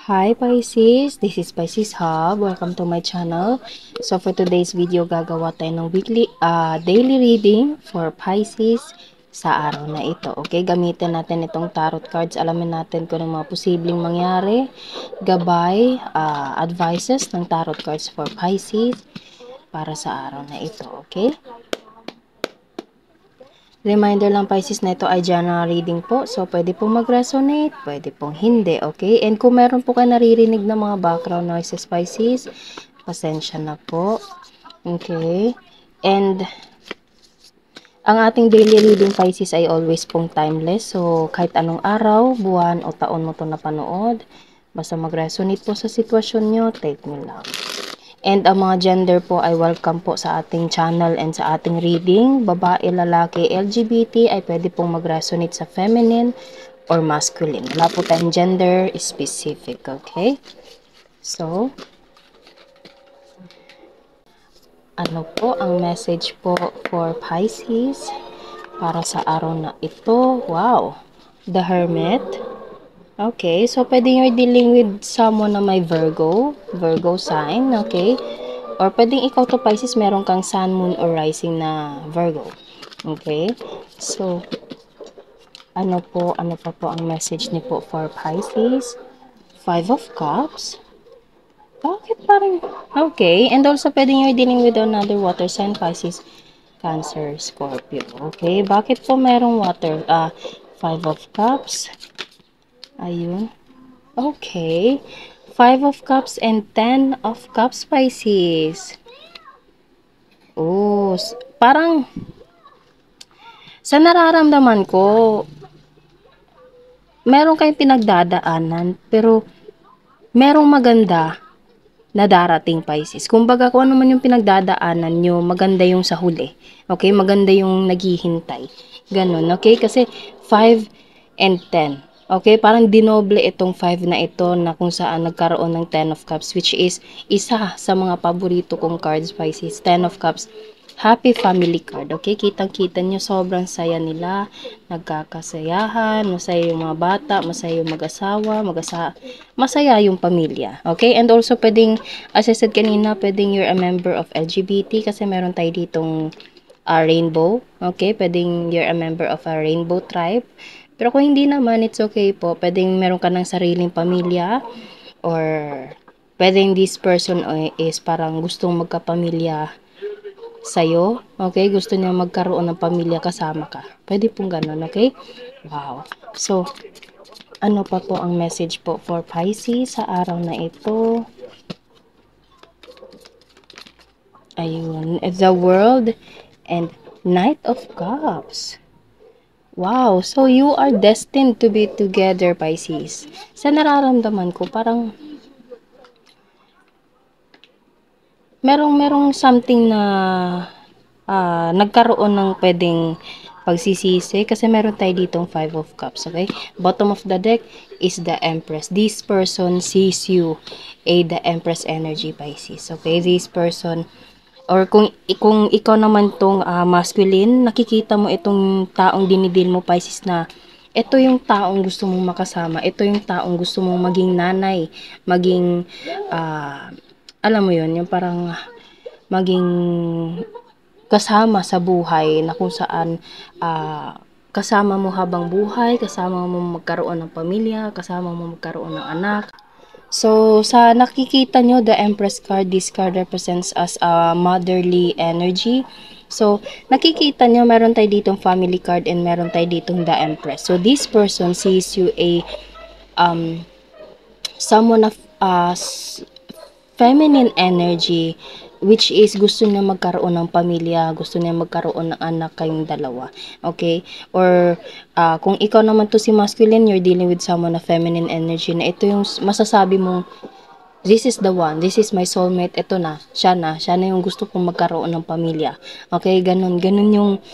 Hi Pisces, this is Pisces Hub. Welcome to my channel. So for today's video, gagawa tayo ng daily reading for Pisces sa araw na ito. Okay, gamitin natin itong tarot cards. Alamin natin kung ano mga posibleng mangyari. Gabay, advices ng tarot cards for Pisces para sa araw na ito. Okay? Reminder lang Pisces na ito ay general reading po. So, pwede pong mag-resonate, pwede pong hindi, okay? And kung meron po kayo naririnig na mga background noises Pisces, pasensya na po. Okay? And, ang ating daily reading Pisces ay always pong timeless. So, kahit anong araw, buwan o taon mo ito napanood, basta mag-resonate po sa sitwasyon nyo, take nyo lang. And ang mga gender po ay welcome po sa ating channel and sa ating reading. Babae, lalaki, LGBT ay pwede pong mag-resonate sa feminine or masculine. Wala po tayong gender specific, okay? So, ano po ang message po for Pisces para sa araw na ito? Wow! The Hermit. Okay, so pwede you're dealing with someone na may Virgo sign, okay? Or pwedeng ikaw to Pisces, meron kang sun, moon, or rising na Virgo. Okay? So, ano pa po ang message ni po for Pisces? Five of Cups. Bakit parang, okay. And also, pwedeng you're dealing with another water sign, Pisces, Cancer, Scorpio. Okay? Bakit po merong water? Five of Cups. Ayun. Okay. Five of Cups and Ten of Cups, Pisces. Oh, parang sa nararamdaman ko, meron kayong pinagdadaanan, pero merong maganda na darating, Pisces. Kumbaga, kung ano man yung pinagdadaanan nyo, maganda yung sa huli. Okay? Maganda yung naghihintay. Ganun, okay? Kasi 5 and 10. Okay? Parang dinoble itong 5 na ito na kung saan nagkaroon ng 10 of Cups, which is isa sa mga paborito kong cards, Pisces. 10 of Cups. Happy family card, okay? Kitang-kita nyo, sobrang saya nila, nagkakasayahan, masaya yung mga bata, masaya yung mag-asawa, masaya yung pamilya, okay? And also, pwedeng, as I said kanina, pwedeng you're a member of LGBT kasi meron tayo ditong rainbow, okay? Pwedeng you're a member of a rainbow tribe. Pero kung hindi naman, it's okay po. Pwedeng meron ka ng sariling pamilya or pwedeng this person is parang gustong magkapamilya sa'yo, okay? Gusto niya magkaroon ng pamilya kasama ka. Pwede pong ganun, okay? Wow. So, ano pa po ang message po for Pisces sa araw na ito? Ayun, the World and Knight of Cups. Wow, so you are destined to be together, Pisces. Sa nararamdaman ko, parang merong something na nagkaroon ng pwedeng pagsisisi kasi meron tayo ditong 5 of Cups, okay? Bottom of the deck is the Empress. This person sees you, the Empress energy, Pisces, okay? This person, or kung ikaw naman tong masculine, nakikita mo itong taong dinidil mo, Pisces, na ito yung taong gusto mong makasama, ito yung taong gusto mong maging nanay, maging alam mo yun, yung parang maging kasama sa buhay na kung saan kasama mo habang buhay, kasama mo magkaroon ng pamilya, kasama mo magkaroon ng anak. So, sa nakikita nyo, the Empress card, this card represents as a motherly energy. So, nakikita nyo, meron tayo ditong family card and meron tayo ditong the Empress. So, this person sees you someone of feminine energy, which is gusto niya magkaroon ng pamilya, gusto niya magkaroon ng anak kayong dalawa, okay? Or kung ikaw naman to si masculine, you're dealing with someone of feminine energy na ito yung masasabi mong this is the one, this is my soulmate, ito na, siya na yung gusto kong magkaroon ng pamilya, okay? Ganun yung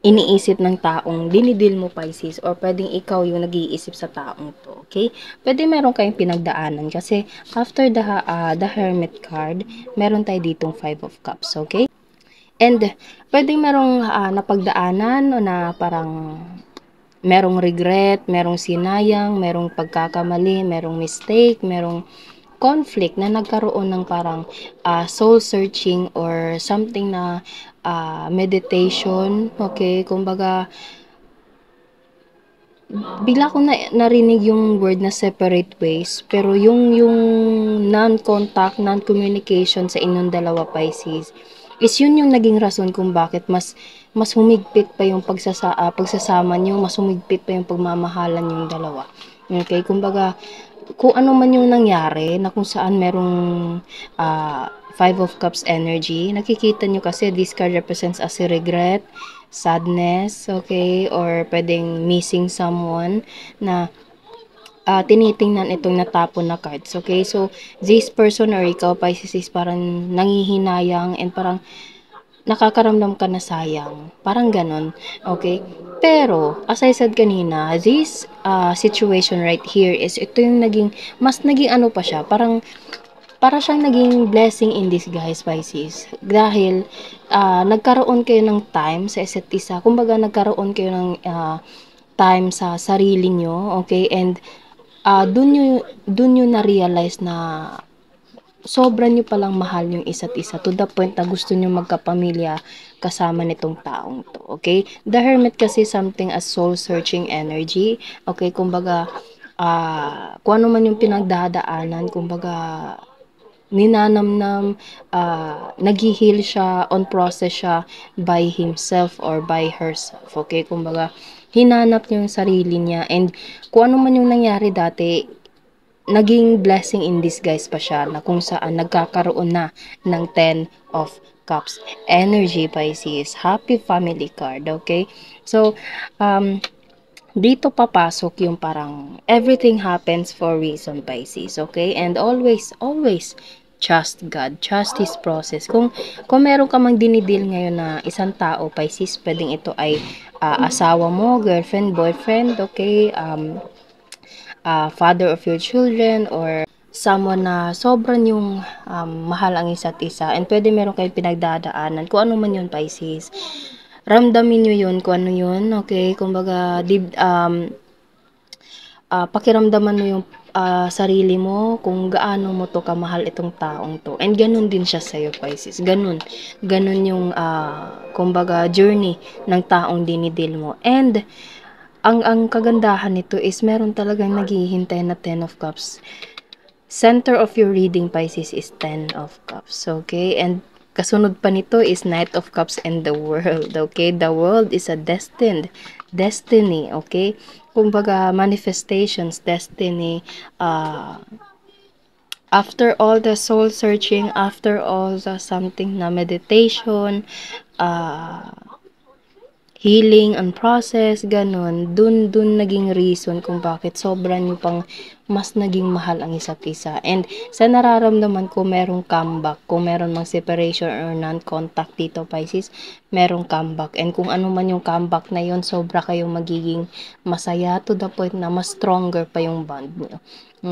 iniisip ng taong dinidil mo, Pisces, or pwedeng ikaw yung nag-iisip sa taong to, okay? Pwede meron kayong pinagdaanan kasi after the Hermit card, meron tayo ditong 5 of Cups, okay? And pwedeng merong napagdaanan o na parang merong regret, merong sinayang, merong pagkakamali, merong mistake, merong conflict na nagkaroon ng parang soul searching or something na meditation, okay? Kumbaga, bigla ko narinig yung word na separate ways, pero yung non-contact, non-communication sa inyong dalawa, Pisces, is yun yung naging rason kung bakit mas humigpit pa yung pagsasama niyo, mas humigpit pa yung pagmamahalan yung dalawa. Okay, kumbaga, kung ano man yung nangyari na kung saan merong Five of Cups energy, nakikita nyo kasi this card represents as a regret, sadness, okay, or pwedeng missing someone na tinitingnan itong natapon na cards, okay? So, this person or ikaw, Pisces, is parang nangihinayang and parang nakakaramdam ka na sayang. Parang ganon. Okay? Pero, as I said kanina, this situation right here is ito yung mas naging ano pa siya, para siyang naging blessing in disguise, Pisces. Dahil, nagkaroon kayo ng time sa isa't isa. Kumbaga, nagkaroon kayo ng time sa sarili nyo, okay? And, dun nyo na-realize na sobra nyo palang mahal yung isa't isa to the point na gusto nyo magkapamilya kasama nitong taong to, okay? The Hermit kasi something as soul-searching energy, okay? Kumbaga, kung ano man yung pinagdadaanan, kumbaga, ninanamnam, nag-heal siya, on process siya by himself or by herself, okay? Kumbaga, hinanap niya yung sarili niya and kung ano man yung nangyari dati, naging blessing in disguise pa siya na kung saan nagkakaroon na ng 10 of Cups energy, Pisces. Happy family card, okay? So, dito papasok yung parang everything happens for reason, Pisces, okay? And always trust God, trust His process. Kung meron ka mang dinidil ngayon na isang tao, Pisces, pwedeng ito ay asawa mo, girlfriend, boyfriend, okay? Father of your children or someone na sobrang yung mahal ang isa't isa and pwede meron kayong pinagdadaanan kung ano man yun, Pisces, ramdamin nyo yun kung ano yun, okay? Kumbaga pakiramdaman mo yung sarili mo kung gaano mo to kamahal itong taong to and ganun din siya sa'yo, Pisces, ganun yung kumbaga journey ng taong dinidil mo and ang kagandahan nito is meron talagang naghihintay na 10 of Cups. Center of your reading, Pisces, is 10 of Cups. Okay? And kasunod pa nito is Knight of Cups and the World. Okay? The World is a destiny. Okay? Kumbaga, manifestations, destiny, after all the soul searching, after all the something na meditation, healing and process, ganun, dun naging reason kung bakit sobra nyo pang mas naging mahal ang isa't isa. And sa nararamdaman ko, merong comeback. Kung meron mang separation or non-contact dito, Pisces, merong comeback. And kung ano man yung comeback na yon, sobra kayong magiging masaya to the point na mas stronger pa yung bond nyo.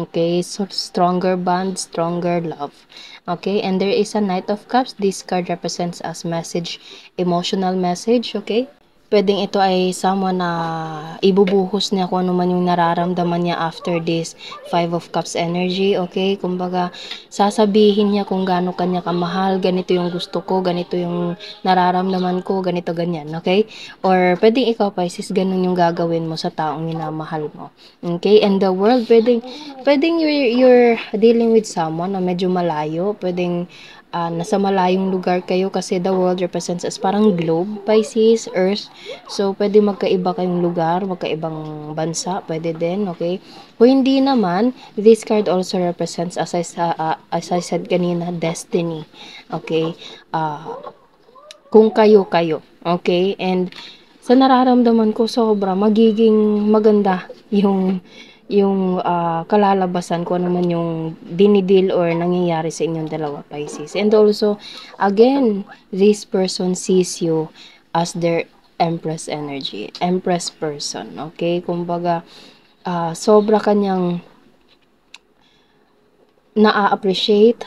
Okay, so stronger bond, stronger love. Okay, and there is a Knight of Cups. This card represents as message, emotional message, okay? Pwedeng ito ay someone na ibubuhos niya kung ano man yung nararamdaman niya after this Five of Cups energy, okay? Kumbaga, sasabihin niya kung gaano kanya kamahal, ganito yung gusto ko, ganito yung nararamdaman ko, ganito, ganyan, okay? Or pwedeng ikaw, Pisces, ganun yung gagawin mo sa taong minamahal mo, okay? And the world, pwedeng you're dealing with someone na medyo malayo, pwedeng nasa malayong lugar kayo kasi the world represents as parang globe, Pisces, Earth. So, pwede magkaiba kayong lugar, magkaibang bansa, pwede din, okay? Kung hindi naman, this card also represents, as I said kanina, destiny, okay? Kung kayo, okay? And sa nararamdaman ko, sobra, magiging maganda yung kalalabasan ko naman yung dinidil or nangyayari sa inyong dalawa, Pisces. And also, again, this person sees you as their Empress energy, Empress person, okay? Kumbaga, sobra kanyang na-appreciate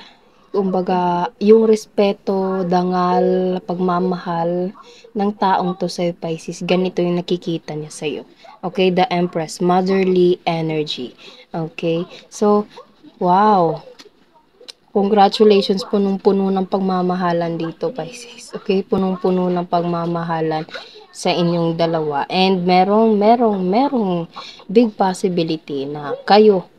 kumbaga, yung respeto, dangal, pagmamahal ng taong to sa'yo, Pisces, ganito yung nakikita niya sa'yo. Okay, the Empress, motherly energy. Okay, so, wow. Congratulations, punong-puno ng pagmamahalan dito, Pisces. Okay, punong-puno ng pagmamahalan sa inyong dalawa. And merong big possibility na kayo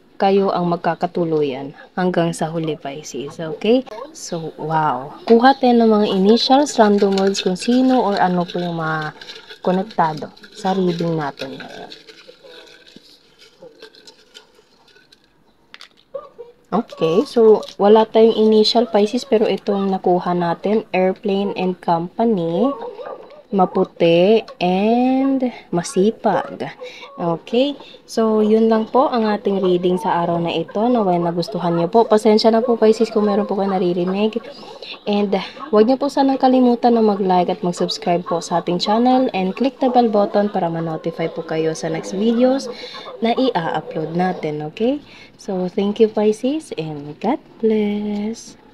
ang magkakatuluyan hanggang sa huli, Pisces. Okay? So, wow. Kuha tayo ng mga initials, random words kung sino or ano po yung mga konektado sa reading natin ngayon. Okay, so wala tayong initial, Pisces, pero itong nakuha natin, airplane and company, maputi, and masipag. Okay, so yun lang po ang ating reading sa araw na ito. Naway nagustuhan niyo po. Pasensya na po, Pisces, kung meron po kayo naririnig. And huwag niyo po sanang kalimutan na mag-like at mag-subscribe po sa ating channel and click the bell button para ma-notify po kayo sa next videos na i-upload natin, okay? So, thank you, Pisces, and God bless!